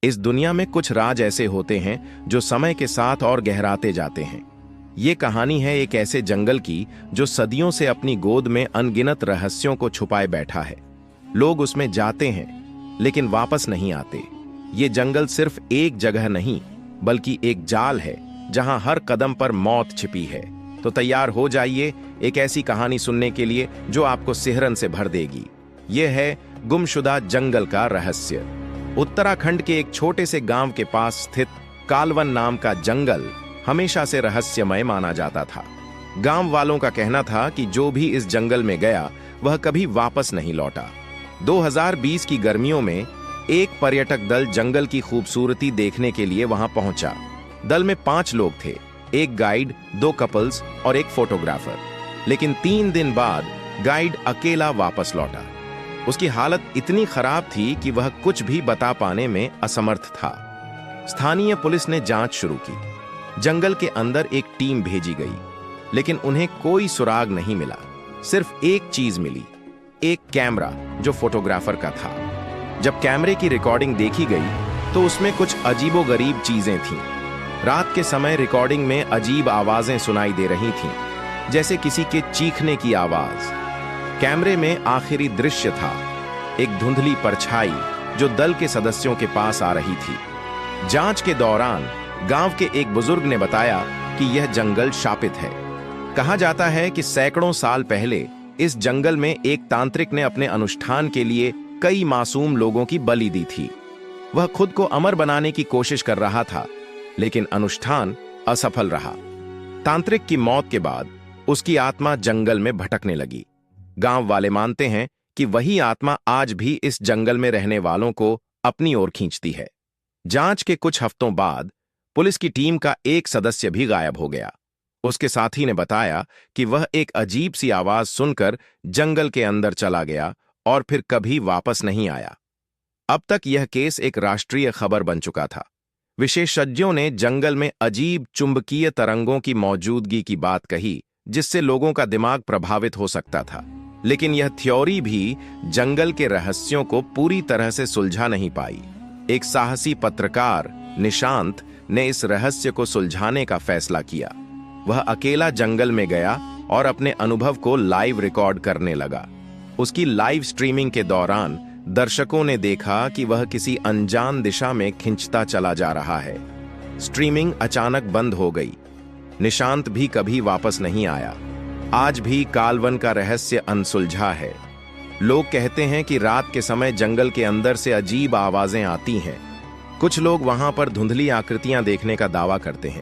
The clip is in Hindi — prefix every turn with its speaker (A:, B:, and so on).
A: इस दुनिया में कुछ राज ऐसे होते हैं जो समय के साथ और गहराते जाते हैं। ये कहानी है एक ऐसे जंगल की जो सदियों से अपनी गोद में अनगिनत रहस्यों को छुपाए बैठा है। लोग उसमें जाते हैं लेकिन वापस नहीं आते। ये जंगल सिर्फ एक जगह नहीं बल्कि एक जाल है जहां हर कदम पर मौत छिपी है। तो तैयार हो जाइए एक ऐसी कहानी सुनने के लिए जो आपको सिहरन से भर देगी। यह है गुमशुदा जंगल का रहस्य। उत्तराखंड के एक छोटे से गांव के पास स्थित कालवन नाम का जंगल हमेशा से रहस्यमय माना जाता था। गांव वालों का कहना था कि जो भी इस जंगल में गया वह कभी वापस नहीं लौटा। 2020 की गर्मियों में एक पर्यटक दल जंगल की खूबसूरती देखने के लिए वहां पहुंचा। दल में 5 लोग थे, एक गाइड, 2 कपल्स और एक फोटोग्राफर। लेकिन 3 दिन बाद गाइड अकेला वापस लौटा। उसकी हालत इतनी खराब थी कि वह कुछ भी बता पाने में असमर्थ था। स्थानीय पुलिस ने जांच शुरू की। जंगल के अंदर एक टीम भेजी गई लेकिन उन्हें कोई सुराग नहीं मिला। सिर्फ एक चीज मिली, एक कैमरा जो फोटोग्राफर का था। जब कैमरे की रिकॉर्डिंग देखी गई तो उसमें कुछ अजीबोगरीब चीजें थीं। रात के समय रिकॉर्डिंग में अजीब आवाजें सुनाई दे रही थीं, जैसे किसी के चीखने की आवाज। कैमरे में आखिरी दृश्य था एक धुंधली परछाई जो दल के सदस्यों के पास आ रही थी। जांच के दौरान गांव के एक बुजुर्ग ने बताया कि यह जंगल शापित है। कहा जाता है कि सैकड़ों साल पहले इस जंगल में एक तांत्रिक ने अपने अनुष्ठान के लिए कई मासूम लोगों की बलि दी थी। वह खुद को अमर बनाने की कोशिश कर रहा था लेकिन अनुष्ठान असफल रहा। तांत्रिक की मौत के बाद उसकी आत्मा जंगल में भटकने लगी। गांव वाले मानते हैं कि वही आत्मा आज भी इस जंगल में रहने वालों को अपनी ओर खींचती है। जांच के कुछ हफ्तों बाद पुलिस की टीम का एक सदस्य भी गायब हो गया। उसके साथी ने बताया कि वह एक अजीब सी आवाज सुनकर जंगल के अंदर चला गया और फिर कभी वापस नहीं आया। अब तक यह केस एक राष्ट्रीय खबर बन चुका था। विशेषज्ञों ने जंगल में अजीब चुंबकीय तरंगों की मौजूदगी की बात कही जिससे लोगों का दिमाग प्रभावित हो सकता था। लेकिन यह थ्योरी भी जंगल के रहस्यों को पूरी तरह से सुलझा नहीं पाई। एक साहसी पत्रकार निशांत ने इस रहस्य को सुलझाने का फैसला किया। वह अकेला जंगल में गया और अपने अनुभव को लाइव रिकॉर्ड करने लगा। उसकी लाइव स्ट्रीमिंग के दौरान दर्शकों ने देखा कि वह किसी अनजान दिशा में खिंचता चला जा रहा है। स्ट्रीमिंग अचानक बंद हो गई। निशांत भी कभी वापस नहीं आया। आज भी कालवन का रहस्य अनसुलझा है। लोग कहते हैं कि रात के समय जंगल के अंदर से अजीब आवाजें आती हैं। कुछ लोग वहां पर धुंधली आकृतियां देखने का दावा करते हैं।